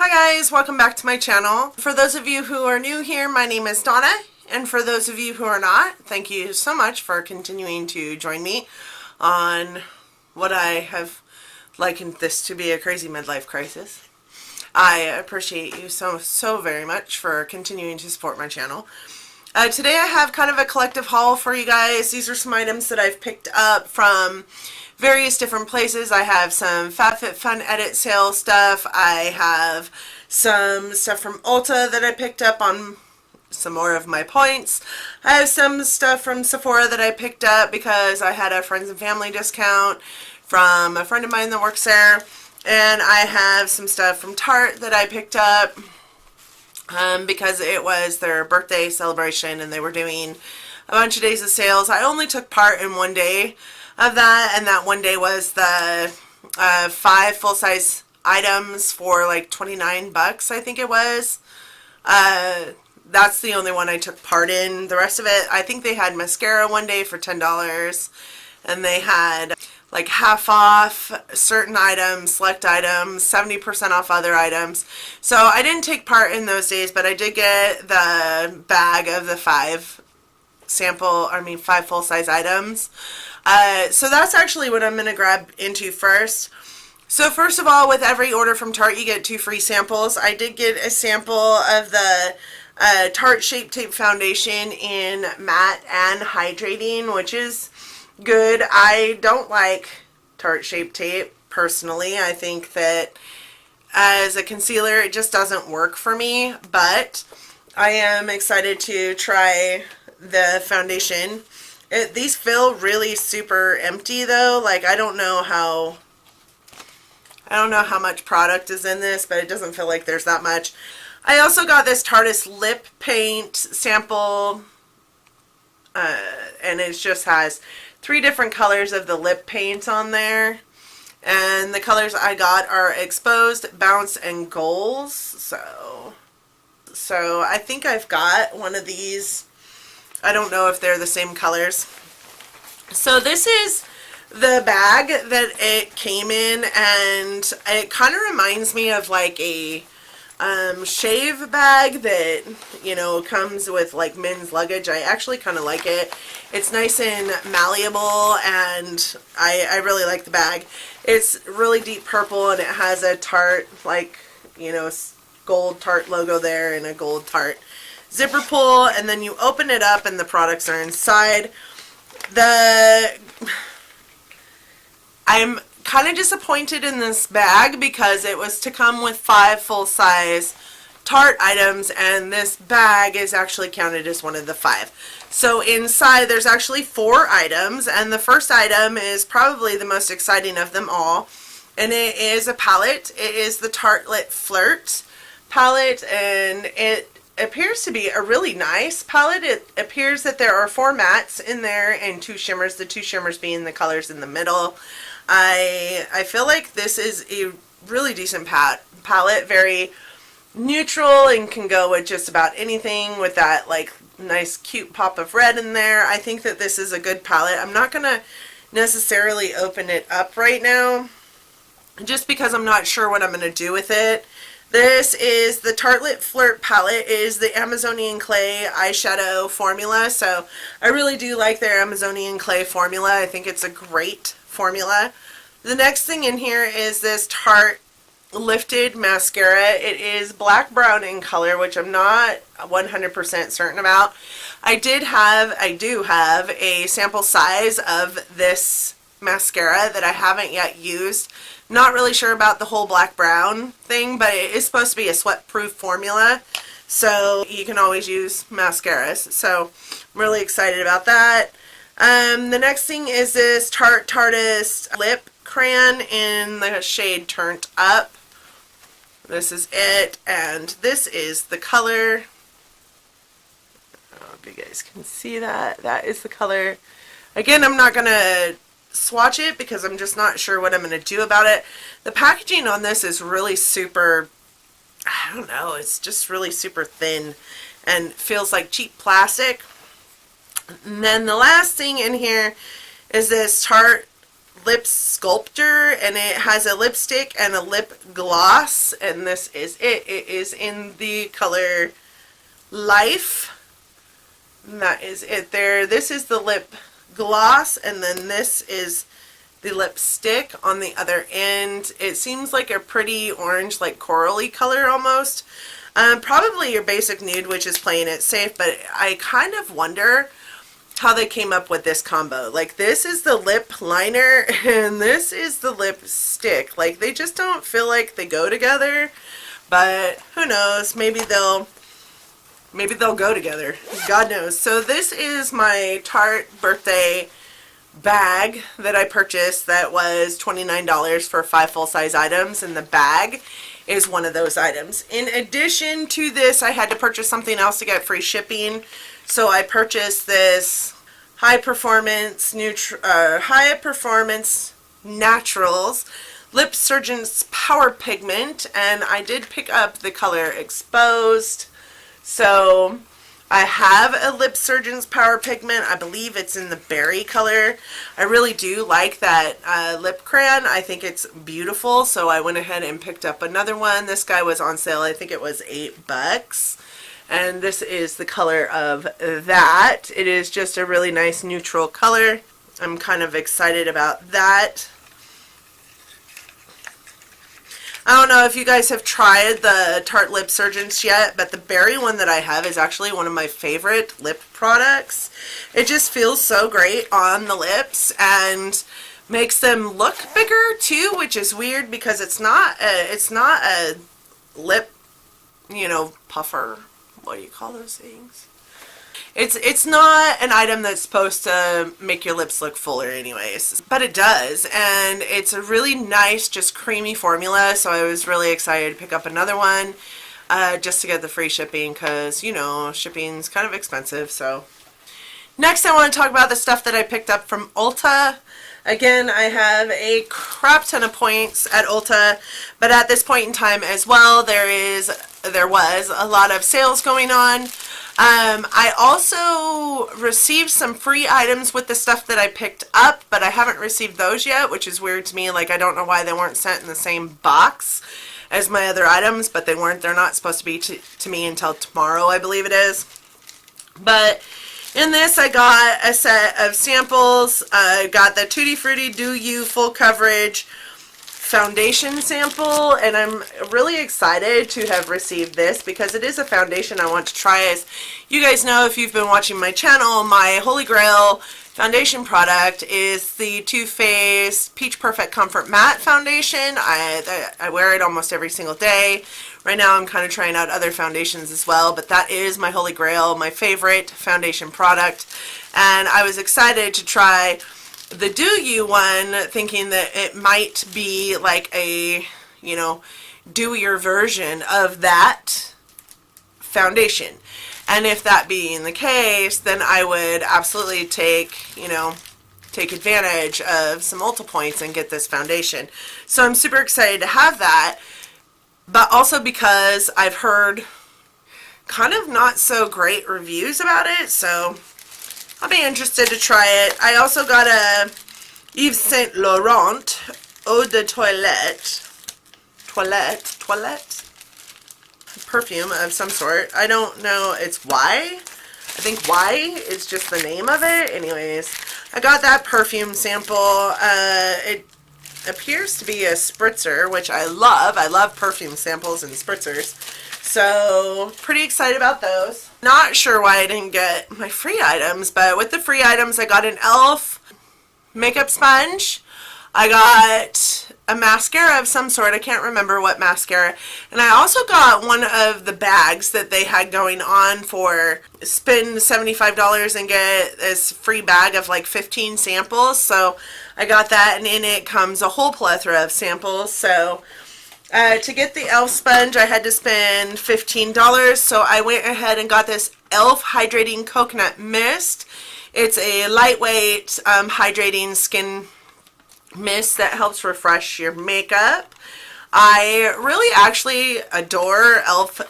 Hi guys, welcome back to my channel. For those of you who are new here, my name is Donna, and for those of you who are not, thank you so much for continuing to join me on what I have likened this to be a crazy midlife crisis. I appreciate you so very much for continuing to support my channel. Today I have kind of a collective haul for you guys. These are some items that I've picked up from various different places. I have some FabFitFun Edit sale stuff. I have some stuff from Ulta that I picked up on some more of my points. I have some stuff from Sephora that I picked up because I had a friends and family discount from a friend of mine that works there. And I have some stuff from Tarte that I picked up because it was their birthday celebration and they were doing a bunch of days of sales. I only took part in one day of that, and that one day was the 5 full-size items for like 29 bucks, I think it was. That's the only one I took part in. The rest of it, I think they had mascara one day for $10, and they had like half off certain items, select items, 70% off other items. So I didn't take part in those days, but I did get the bag of the 5 full-size items. So that's actually what I'm going to grab into first. So first of all, with every order from Tarte, you get 2 free samples. I did get a sample of the Tarte Shape Tape Foundation in matte and hydrating, which is good. I don't like Tarte Shape Tape personally. I think that as a concealer, it just doesn't work for me, but I am excited to try the foundation. These feel really super empty though. Like I don't know how much product is in this, but it doesn't feel like there's that much. I also got this Tarte lip paint sample, and it just has 3 different colors of the lip paint on there. And the colors I got are Exposed, Bounce, and Goals. So I think I've got one of these. I don't know if they're the same colors. So this is the bag that it came in, and it kind of reminds me of like a shave bag that, you know, comes with like men's luggage. I actually kind of like it. It's nice and malleable, and I really like the bag. It's really deep purple, and it has a Tarte, like, you know, gold Tarte logo there and a gold Tarte zipper pull, and then you open it up and the products are inside. I'm kind of disappointed in this bag because it was to come with 5 full-size Tarte items, and this bag is actually counted as one of the 5. So inside there's actually 4 items, and the first item is probably the most exciting of them all, and it is a palette. It is the Tartelette Flirt palette, and it appears to be a really nice palette. It appears that there are 4 mattes in there and 2 shimmers, the 2 shimmers being the colors in the middle. I feel like this is a really decent palette, very neutral, and can go with just about anything with that like nice cute pop of red in there. I think that this is a good palette. I'm not going to necessarily open it up right now just because I'm not sure what I'm going to do with it. This is the Tartelette Flirt palette. It is the Amazonian Clay eyeshadow formula. So I really do like their Amazonian Clay formula. I think it's a great formula. The next thing in here is this Tarte Lifted Mascara. It is black brown in color, which I'm not 100% certain about. I do have a sample size of this mascara that I haven't yet used. Not really sure about the whole black brown thing, but it is supposed to be a sweat proof formula, so you can always use mascaras. So I'm really excited about that. The next thing is this Tarte Artist Lip Crayon in the shade Turned Up. This is it, and this is the color. I don't know if you guys can see that. That is the color. Again, I'm not going to swatch it because I'm just not sure what I'm going to do about it. The packaging on this is really super, I don't know, it's just really super thin and feels like cheap plastic. And then the last thing in here is this Tarte lip sculptor, and it has a lipstick and a lip gloss, and this is it. It is in the color Life. And that is it there. This is the lip gloss, and then this is the lipstick on the other end. It seems like a pretty orange, like corally color almost. Probably your basic nude, which is playing it safe, but I kind of wonder how they came up with this combo. Like, this is the lip liner and this is the lipstick. Like, they just don't feel like they go together, but who knows, maybe they'll go together. God knows. So this is my Tarte birthday bag that I purchased that was $29 for 5 full-size items, and the bag is one of those items. In addition to this, I had to purchase something else to get free shipping. So I purchased this high performance naturals lip surgeon's power pigment, and I did pick up the color Exposed. So I have a lip surgeon's power pigment. I believe it's in the berry color. I really do like that lip crayon. I think it's beautiful, so I went ahead and picked up another one. This guy was on sale. I think it was $8. And this is the color of that. It is just a really nice neutral color. I'm kind of excited about that. I don't know if you guys have tried the Tarte Lip Surgeons yet, but the berry one that I have is actually one of my favorite lip products. It just feels so great on the lips and makes them look bigger too, which is weird because it's not a lip, you know, puffer. What do you call those things? It's not an item that's supposed to make your lips look fuller anyways, but it does, and it's a really nice, just creamy formula, so I was really excited to pick up another one just to get the free shipping because, you know, shipping's kind of expensive. So next I want to talk about the stuff that I picked up from Ulta. Again, I have a crap ton of points at Ulta, but at this point in time as well, there was a lot of sales going on. I also received some free items with the stuff that I picked up, but I haven't received those yet, which is weird to me. Like, I don't know why they weren't sent in the same box as my other items, but they weren't. They're not supposed to be to me until tomorrow, I believe it is. But in this, I got a set of samples. I got the Tutti Frutti Do You Full Coverage foundation sample, and I'm really excited to have received this because it is a foundation I want to try. As you guys know, if you've been watching my channel, my holy grail foundation product is the Too Faced Peach Perfect Comfort Matte Foundation. I wear it almost every single day. Right now I'm kind of trying out other foundations as well, but that is my holy grail, my favorite foundation product, and I was excited to try the Do You one, thinking that it might be like a, you know, dewier version of that foundation. And if that being the case, then I would absolutely take advantage of some Ulta points and get this foundation. So I'm super excited to have that, but also because I've heard kind of not so great reviews about it, so I'll be interested to try it. I also got a Yves Saint Laurent Eau de Toilette perfume of some sort. I don't know, it's Y. I think Y is just the name of it. Anyways, I got that perfume sample. It appears to be a spritzer, which I love. I love perfume samples and spritzers. So, pretty excited about those. Not sure why I didn't get my free items, but with the free items, I got an e.l.f. makeup sponge. I got a mascara of some sort. I can't remember what mascara. And I also got one of the bags that they had going on for spend $75 and get this free bag of like 15 samples. So, I got that, and in it comes a whole plethora of samples. So, to get the e.l.f. sponge, I had to spend $15, so I went ahead and got this e.l.f. Hydrating Coconut Mist. It's a lightweight hydrating skin mist that helps refresh your makeup. I really actually adore e.l.f.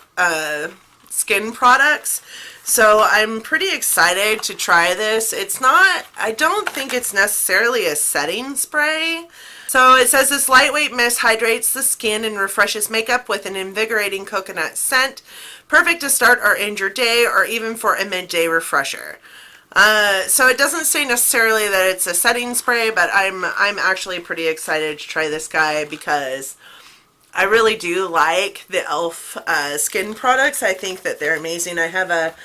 Skin products, So I'm pretty excited to try this. It's not, I don't think it's necessarily a setting spray. So it says this lightweight mist hydrates the skin and refreshes makeup with an invigorating coconut scent. Perfect to start or end your day, or even for a midday refresher. So it doesn't say necessarily that it's a setting spray, but I'm actually pretty excited to try this guy because I really do like the e.l.f. Skin products. I think that they're amazing. I have a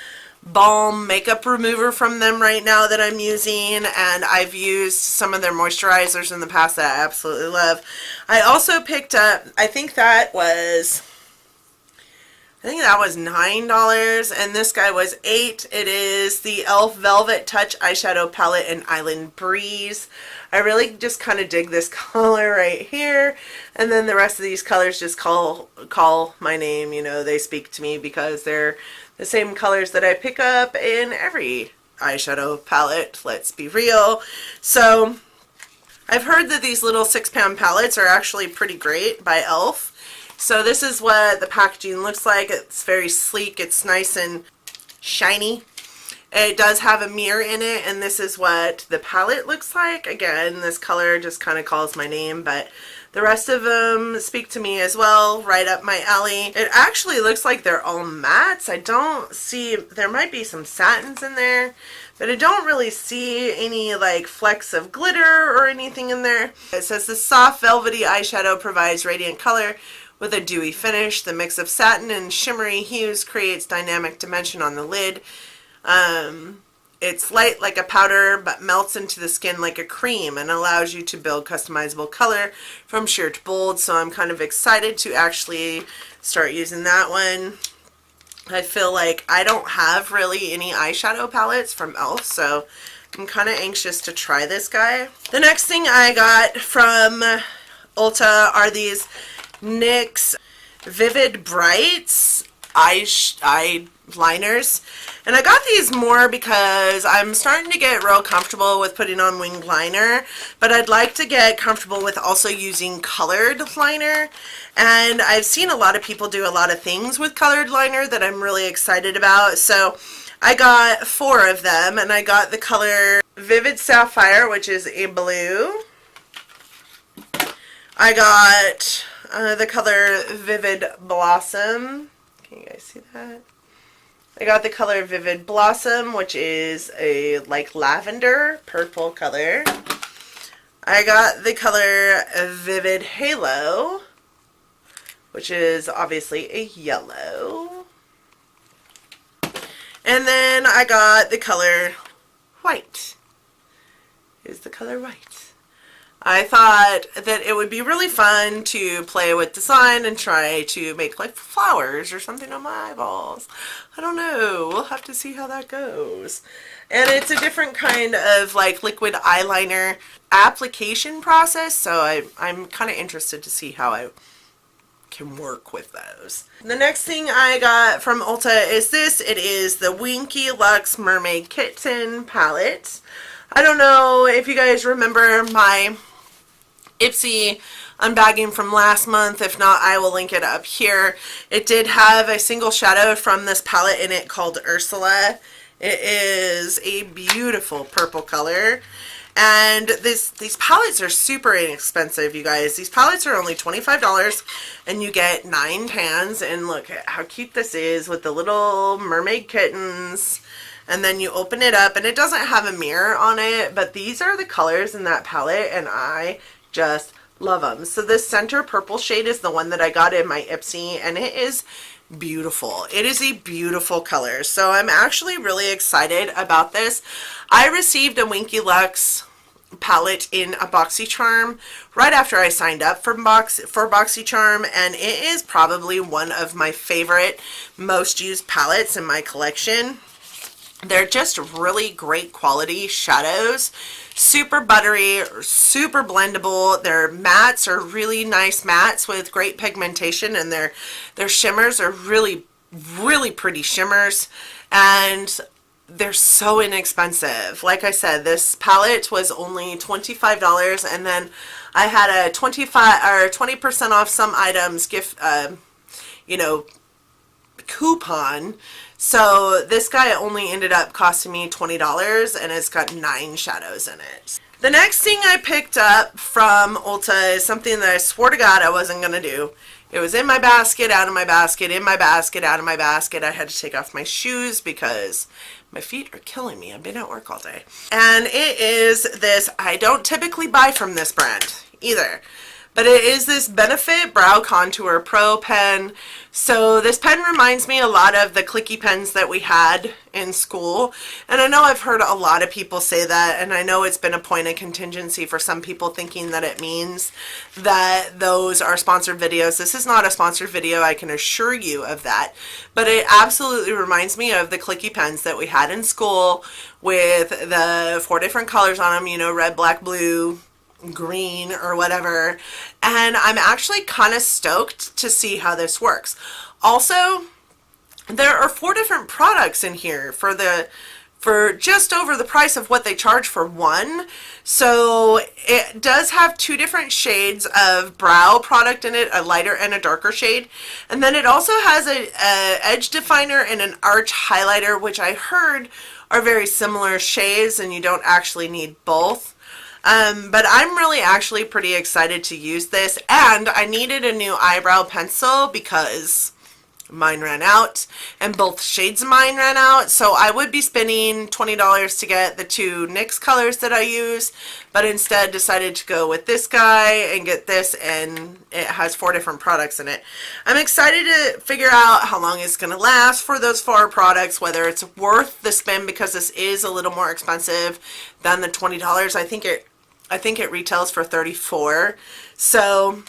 balm makeup remover from them right now that I'm using, and I've used some of their moisturizers in the past that I absolutely love. I also picked up, I think that was $9, and this guy was $8. It is the e.l.f. Velvet Touch Eyeshadow Palette in Island Breeze. I really just kind of dig this color right here, and then the rest of these colors just call my name. You know, they speak to me because they're the same colors that I pick up in every eyeshadow palette, let's be real. So I've heard that these little 6-pound palettes are actually pretty great by e.l.f. So this is what the packaging looks like. It's very sleek. It's nice and shiny. It does have a mirror in it, and this is what the palette looks like. Again, this color just kind of calls my name, but the rest of them speak to me as well, right up my alley. It actually looks like they're all mattes. I don't see, there might be some satins in there, but I don't really see any like flecks of glitter or anything in there. It says the soft velvety eyeshadow provides radiant color with a dewy finish. The mix of satin and shimmery hues creates dynamic dimension on the lid. It's light like a powder but melts into the skin like a cream and allows you to build customizable color from sheer to bold. So I'm kind of excited to actually start using that one. I feel like I don't have really any eyeshadow palettes from e.l.f. so I'm kind of anxious to try this guy. The next thing I got from Ulta are these NYX Vivid Brights eyeliners, and I got these more because I'm starting to get real comfortable with putting on winged liner, but I'd like to get comfortable with also using colored liner, and I've seen a lot of people do a lot of things with colored liner that I'm really excited about. So I got 4 of them, and I got the color Vivid Sapphire, which is a blue. I got the color Vivid Blossom. Can you guys see that? I got the color Vivid Blossom, which is a like lavender purple color. I got the color Vivid Halo, which is obviously a yellow. And then I got the color White. Is the color White. I thought that it would be really fun to play with design and try to make like flowers or something on my eyeballs. I don't know. We'll have to see how that goes. And it's a different kind of like liquid eyeliner application process, so I'm kind of interested to see how I can work with those. The next thing I got from Ulta is this. It is the Winky Luxe Mermaid Kitten palette. I don't know if you guys remember my IPSY unbagging from last month. If not, I will link it up here. It did have a single shadow from this palette in it called Ursula. It is a beautiful purple color, and these palettes are super inexpensive, you guys. These palettes are only $25, and you get 9 pans, and look at how cute this is with the little mermaid kittens. And then you open it up, and it doesn't have a mirror on it, but these are the colors in that palette, and I just love them. So this center purple shade is the one that I got in my IPSY, and it is beautiful. It is a beautiful color. So I'm actually really excited about this. I received a Winky Luxe palette in a BoxyCharm right after I signed up for BoxyCharm, and it is probably one of my favorite, most used palettes in my collection. They're just really great quality shadows, super buttery, super blendable. Their mattes are really nice mattes with great pigmentation, and their shimmers are really pretty shimmers, and they're so inexpensive. Like I said, this palette was only $25, and then I had a 20% off some items gift, you know, coupon. So this guy only ended up costing me $20, and it's got 9 shadows in it. The next thing I picked up from Ulta is something that I swore to God I wasn't going to do. It was in my basket, out of my basket, in my basket, out of my basket. I had to take off my shoes because my feet are killing me. I've been at work all day. And it is this, I don't typically buy from this brand either, but it is this Benefit Brow Contour Pro pen. So this pen reminds me a lot of the clicky pens that we had in school. And I know I've heard a lot of people say that, and I know it's been a point of contingency for some people thinking that it means that those are sponsored videos. This is not a sponsored video, I can assure you of that. But it absolutely reminds me of the clicky pens that we had in school with the 4 different colors on them, you know, red, black, blue, green, or whatever. And I'm actually kind of stoked to see how this works. Also, there are 4 different products in here for just over the price of what they charge for one. So it does have 2 different shades of brow product in it, a lighter and a darker shade. And then it also has a edge definer and an arch highlighter, which I heard are very similar shades, and you don't actually need both. But I'm really actually pretty excited to use this, and I needed a new eyebrow pencil because mine ran out, and both shades of mine ran out, so I would be spending $20 to get the 2 NYX colors that I use, but instead decided to go with this guy and get this, and it has 4 different products in it. I'm excited to figure out how long it's going to last for those 4 products, whether it's worth the spend, because this is a little more expensive than the $20. I think it retails for $34. So,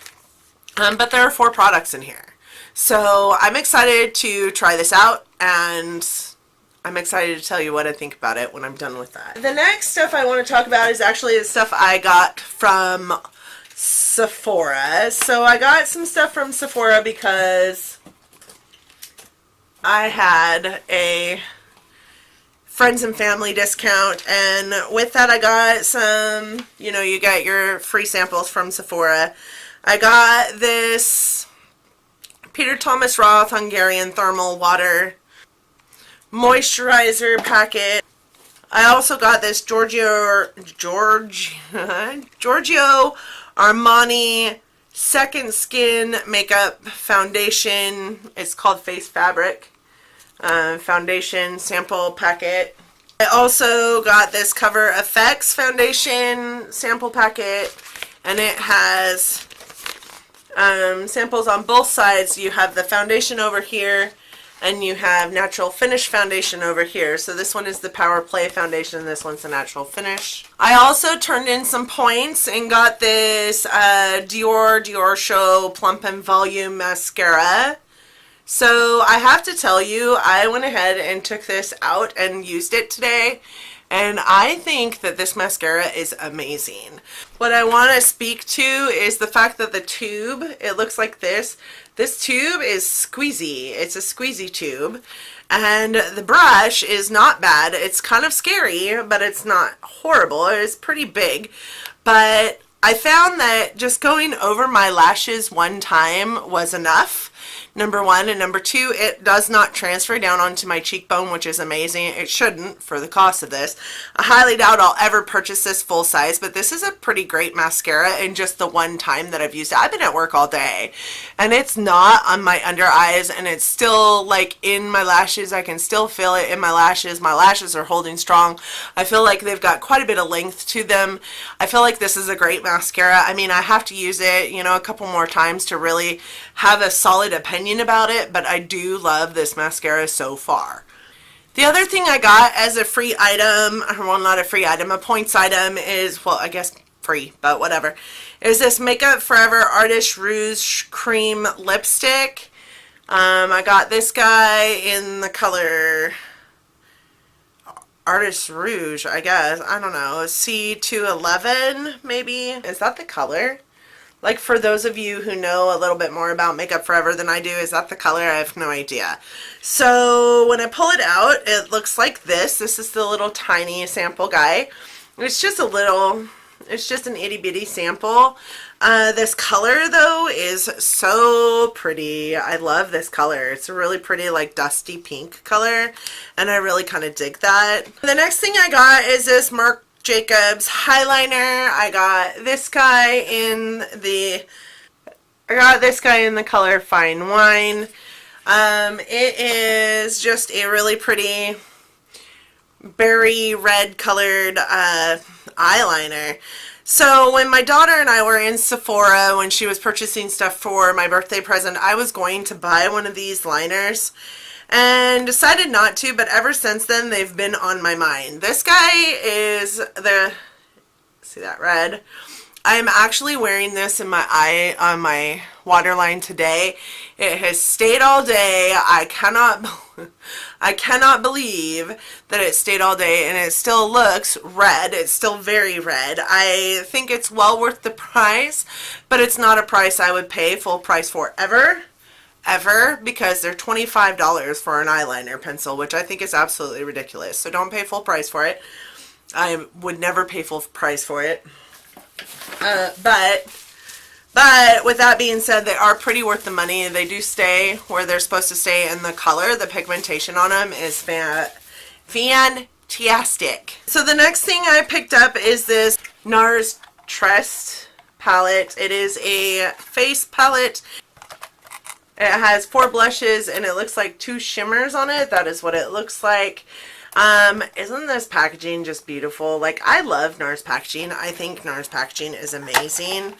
but there are 4 products in here. So I'm excited to try this out, and I'm excited to tell you what I think about it when I'm done with that. The next stuff I want to talk about is actually the stuff I got from Sephora. So I got some stuff from Sephora because I had a friends and family discount, and with that I got some, you know, you get your free samples from Sephora. I got this Peter Thomas Roth Hungarian Thermal Water moisturizer packet. I also got this Giorgio Armani Second Skin Makeup Foundation. It's called Face Fabric. Foundation sample packet. I also got this Cover FX foundation sample packet, and it has samples on both sides. You have the foundation over here, and you have natural finish foundation over here. So this one is the Power Play foundation, and this one's the natural finish. I also turned in some points and got this Dior Show Plump and Volume mascara. So I have to tell you, I went ahead and took this out and used it today, and I think that this mascara is amazing. What I want to speak to is the fact that the tube, it looks like this. This tube is squeezy. It's a squeezy tube, and the brush is not bad. It's kind of scary, but it's not horrible. It's pretty big, but I found that just going over my lashes one time was enough. Number 1, and number 2, it does not transfer down onto my cheekbone, which is amazing. It shouldn't for the cost of this. I highly doubt I'll ever purchase this full size, but this is a pretty great mascara, and just the one time that I've used it. I've been at work all day, and it's not on my under eyes, and it's still like in my lashes. I can still feel it in my lashes. My lashes are holding strong. I feel like they've got quite a bit of length to them. I feel like this is a great mascara. I mean, I have to use it, you know, a couple more times to really have a solid opinion about it, but I do love this mascara so far. The other thing I got as a free item, well, not a free item, a points item is, well, I guess free, but whatever, is this Makeup Forever Artist Rouge Cream Lipstick. I got this guy in the color Artist Rouge, I guess. I don't know, C211 maybe? Is that the color? Like, for those of you who know a little bit more about Makeup Forever than I do, is that the color? I have no idea. So when I pull it out, it looks like this. This is the little tiny sample guy. It's just a little It's just an itty bitty sample. This color though is so pretty. I love this color. It's a really pretty like dusty pink color, and I really kind of dig that. The next thing I got is this Marc Jacobs highliner. I got this guy in the color Fine Wine. It is just a really pretty berry red colored eyeliner. So when my daughter and I were in Sephora when she was purchasing stuff for my birthday present, I was going to buy one of these liners and decided not to, but ever since then they've been on my mind. This guy is see that red? I'm actually wearing this in my eye on my waterline today. It has stayed all day. I cannot believe that it stayed all day, and it still looks red. It's still very red. I think it's well worth the price, but it's not a price I would pay full price for ever, because they're $25 for an eyeliner pencil, which I think is absolutely ridiculous. So don't pay full price for it. I would never pay full price for it. But with that being said, they are pretty worth the money. They do stay where they're supposed to stay, and the color, the pigmentation on them is fantastic. So the next thing I picked up is this NARS Trust palette. It is a face palette. It has 4 blushes, and it looks like 2 shimmers on it. That is what it looks like. Isn't this packaging just beautiful? Like, I love NARS packaging. I think NARS packaging is amazing.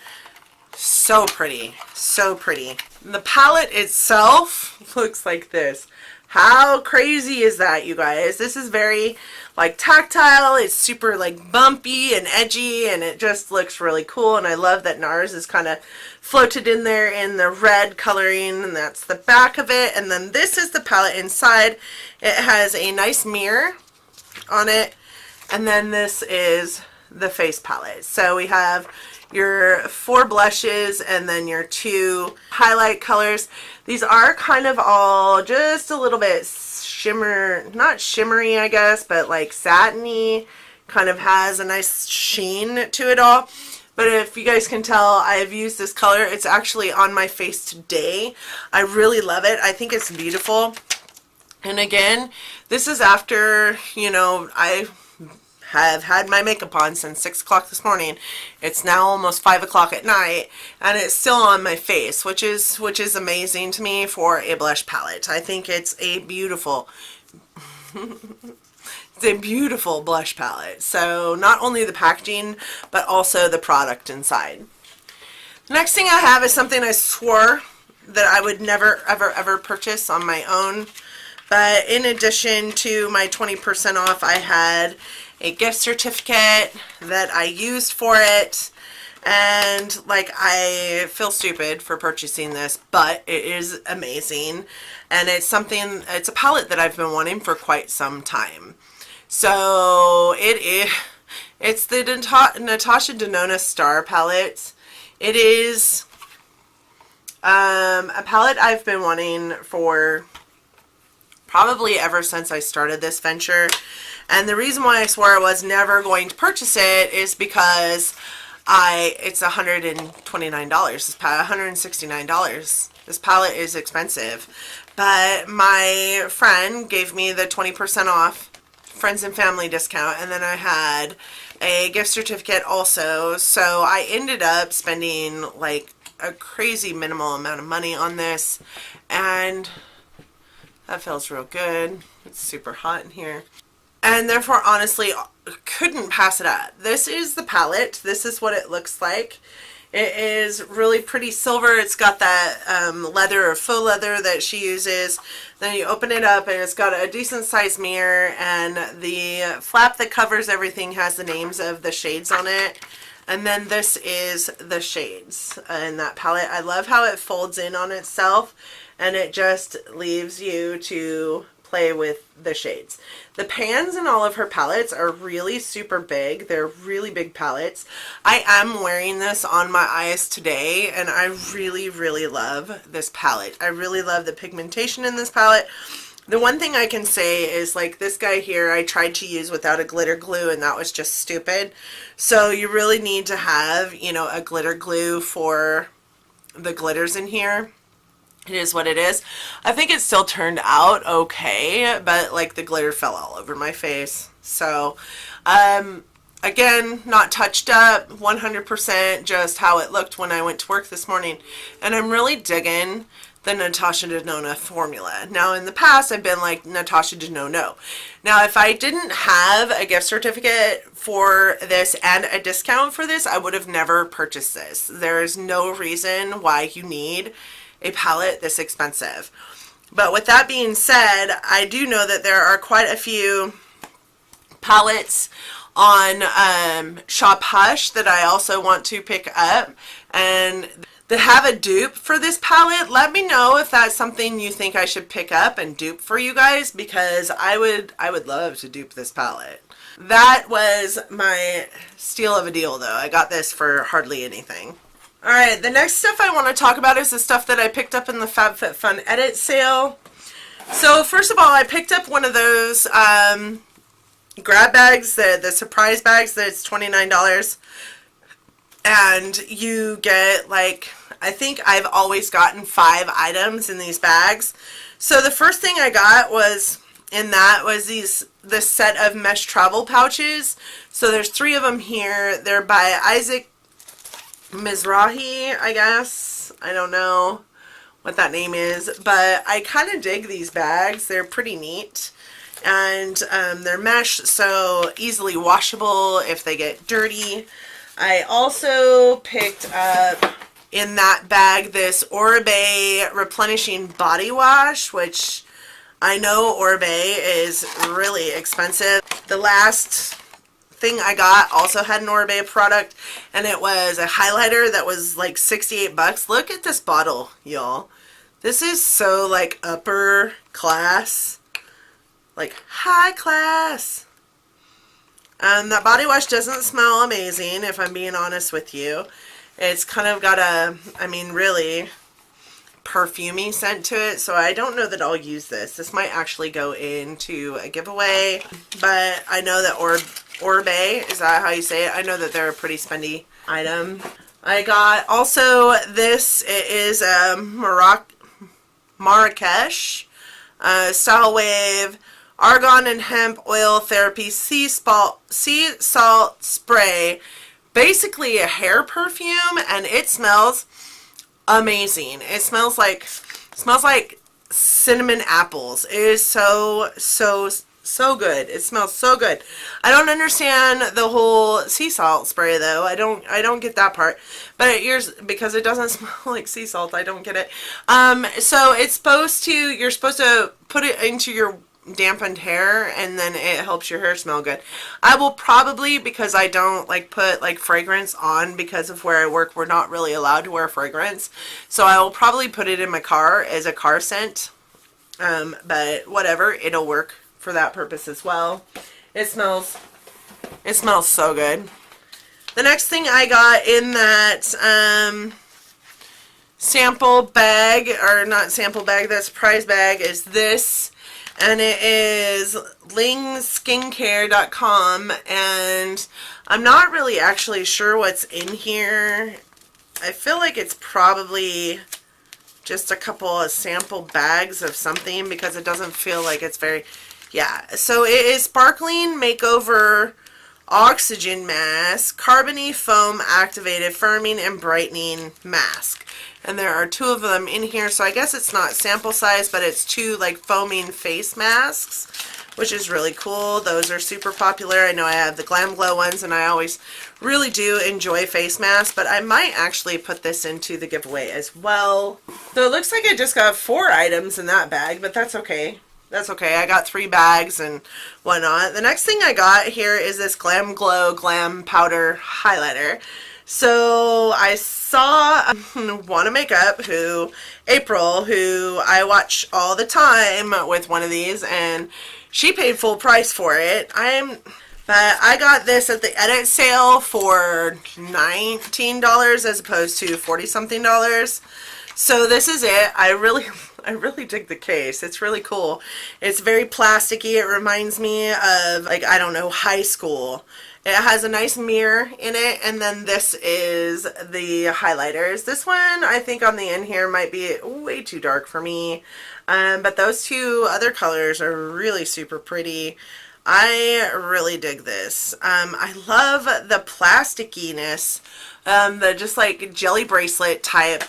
So pretty. So pretty. The palette itself looks like this. How crazy is that, you guys? This is very, like, tactile. It's super, like, bumpy and edgy, and it just looks really cool. And I love that NARS is kind of floated in there in the red coloring, and that's the back of it. And then this is the palette inside. It has a nice mirror on it, and then this is the face palette. So we have your 4 blushes and then your 2 highlight colors. These are kind of all just a little bit not shimmery, I guess, but like satiny, kind of has a nice sheen to it all. But if you guys can tell, I have used this color. It's actually on my face today. I really love it. I think it's beautiful. And again, this is after, you know, I have had my makeup on since 6 o'clock this morning. It's now almost 5 o'clock at night, and it's still on my face, which is amazing to me for a blush palette. I think it's a beautiful it's a beautiful blush palette. So not only the packaging, but also the product inside. The next thing I have is something I swore that I would never ever purchase on my own. But in addition to my 20% off, I had a gift certificate that I used for it. And like, I feel stupid for purchasing this, but it is amazing. And it's a palette that I've been wanting for quite some time. So it's the Natasha Denona Star palette. It is a palette I've been wanting for probably ever since I started this venture. And the reason why I swore I was never going to purchase it is because it's $129. This palette, $169. This palette is expensive. But my friend gave me the 20% off friends and family discount, and then I had a gift certificate also. So I ended up spending like a crazy minimal amount of money on this, and that feels real good. It's super hot in here. And therefore, honestly, couldn't pass it up. This is the palette. This is what it looks like. It is really pretty silver. It's got that leather or faux leather that she uses. Then you open it up, and it's got a decent sized mirror, and the flap that covers everything has the names of the shades on it. And then this is the shades in that palette. I love how it folds in on itself, and it just leaves you to play with the shades. The pans in all of her palettes are really super big. They're really big palettes. I am wearing this on my eyes today, and I really love this palette. I really love the pigmentation in this palette. The one thing I can say is, like, this guy here I tried to use without a glitter glue, and that was just stupid. So you really need to have, you know, a glitter glue for the glitters in here. It is what it is. I think it still turned out okay, but like the glitter fell all over my face. So, again, not touched up, 100% just how it looked when I went to work this morning. And I'm really digging the Natasha Denona formula. Now, in the past, I've been like, Natasha Denona. Now, if I didn't have a gift certificate for this and a discount for this, I would have never purchased this. There is no reason why you need a palette this expensive. But with that being said, I do know that there are quite a few palettes on Shop Hush that I also want to pick up, and they have a dupe for this palette. Let me know if that's something you think I should pick up and dupe for you guys, because I would love to dupe this palette. That was my steal of a deal though. I got this for hardly anything. Alright, the next stuff I want to talk about is the stuff that I picked up in the FabFitFun edit sale. So first of all, I picked up one of those grab bags, the surprise bags that's $29. And you get, like, I think I've always gotten 5 items in these bags. So the first thing I got was, this set of mesh travel pouches. So there's 3 of them here. They're by Isaac Mizrahi, I guess. I don't know what that name is, but I kind of dig these bags. They're pretty neat, and they're mesh, so easily washable if they get dirty. I also picked up in that bag this Oribe replenishing body wash, which I know Oribe is really expensive. The last thing I got also had an Oribe product, and it was a highlighter that was like 68 bucks. Look at this bottle, y'all. This is so like upper class, like high class. That body wash doesn't smell amazing, if I'm being honest with you. It's kind of got a, I mean, really perfumey scent to it, so I don't know that I'll use this. This might actually go into a giveaway, but I know that Oribe, is that how you say it? I know that they're a pretty spendy item. I got also this. It is a Marrakesh Style Wave Argan and Hemp Oil Therapy Sea Salt Spray. Basically a hair perfume, and it smells amazing. It smells like cinnamon apples. It is so good. It smells so good. I don't understand the whole sea salt spray though. I don't get that part. But because it doesn't smell like sea salt, I don't get it. So you're supposed to put it into your dampened hair, and then it helps your hair smell good. I will probably, because I don't like put like fragrance on, because of where I work, we're not really allowed to wear fragrance. So I will probably put it in my car as a car scent. But whatever, it'll work for that purpose as well. It smells so good. The next thing I got in that sample bag, or not sample bag, that surprise bag, is this, and it is lingskincare.com, and I'm not really actually sure what's in here. I feel like it's probably just a couple of sample bags of something, because it doesn't feel like it's very, yeah. So it is Sparkling Makeover Oxygen Mask, Carbony Foam Activated Firming and Brightening Mask. And there are 2 of them in here, so I guess it's not sample size, but it's 2 like foaming face masks, which is really cool. Those are super popular. I know I have the Glam Glow ones, and I always really do enjoy face masks, but I might actually put this into the giveaway as well. So it looks like I just got 4 items in that bag, but that's okay. That's okay. I got 3 bags and whatnot. The next thing I got here is this Glam Glow Glam Powder Highlighter. So I saw Wanna Makeup, April, who I watch all the time, with one of these, and she paid full price for it. I'm But I got this at the edit sale for $19 as opposed to 40-something dollars. So this is it. I really dig the case. It's really cool. It's very plasticky. It reminds me of, like, I don't know, high school. It has a nice mirror in it, and then this is the highlighters. This one, I think on the end here might be way too dark for me, but those two other colors are really super pretty. I really dig this. I love the plasticiness, the just like jelly bracelet type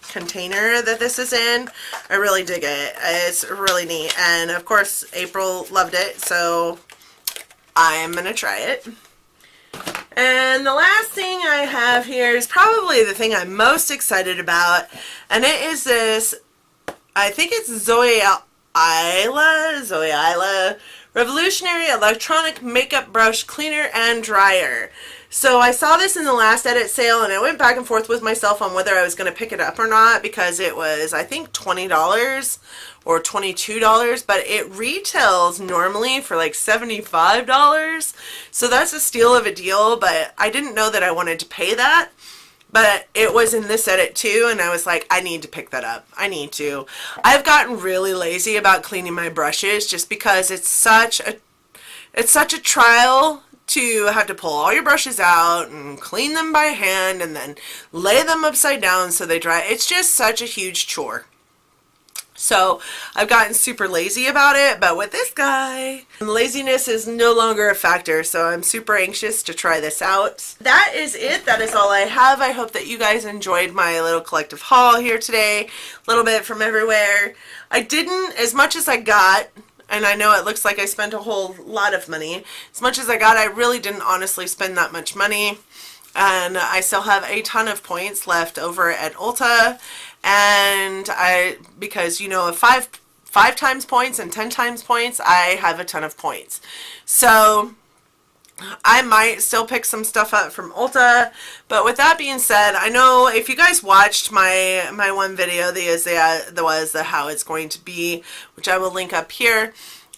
container that this is in. I really dig it. It's really neat, and of course April loved it, so I'm gonna try it. And the last thing I have here is probably the thing I'm most excited about, and it is this, I think it's Zoe Isla Revolutionary Electronic Makeup Brush Cleaner and Dryer. So I saw this in the last edit sale, and I went back and forth with myself on whether I was going to pick it up or not, because it was, I think, $20 or $22, but it retails normally for like $75. So that's a steal of a deal, but I didn't know that I wanted to pay that. But it was in this edit too, and I was like, I need to pick that up. I need to. I've gotten really lazy about cleaning my brushes just because it's such a trial to have to pull all your brushes out and clean them by hand and then lay them upside down so they dry. It's just such a huge chore. So I've gotten super lazy about it, but with this guy, laziness is no longer a factor, so I'm super anxious to try this out. That is it. That is all I have. I hope that you guys enjoyed my little collective haul here today. A little bit from everywhere. I didn't, as much as I got, and I know it looks like I spent a whole lot of money, as much as I got, I really didn't honestly spend that much money. And I still have a ton of points left over at Ulta. And because, you know, 5 times points and 10 times points, I have a ton of points. So I might still pick some stuff up from Ulta. But with that being said, I know if you guys watched my one video, the how it's going to be, which I will link up here,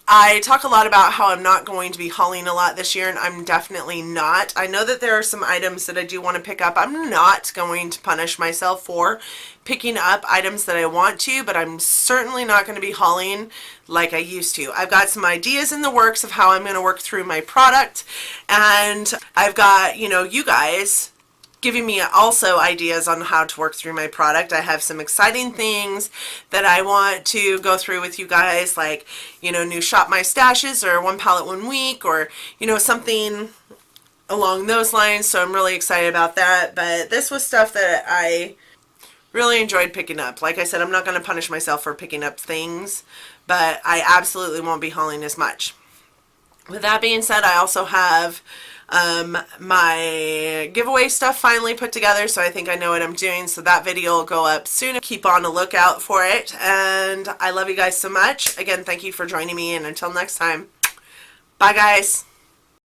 I talk a lot about how I'm not going to be hauling a lot this year, and I'm definitely not. I know that there are some items that I do want to pick up. I'm not going to punish myself for picking up items that I want to, but I'm certainly not going to be hauling like I used to. I've got some ideas in the works of how I'm going to work through my product, and I've got, you know, you guys giving me also ideas on how to work through my product. I have some exciting things that I want to go through with you guys, like, you know, new Shop My Stashes or 1 palette 1 week, or, you know, something along those lines. So I'm really excited about that. But this was stuff that I really enjoyed picking up. Like I said, I'm not going to punish myself for picking up things, but I absolutely won't be hauling as much. With that being said, I also have my giveaway stuff finally put together, so I think I know what I'm doing, so that video will go up soon. Keep on the lookout for it, and I love you guys so much. Again, thank you for joining me, and until next time, bye guys.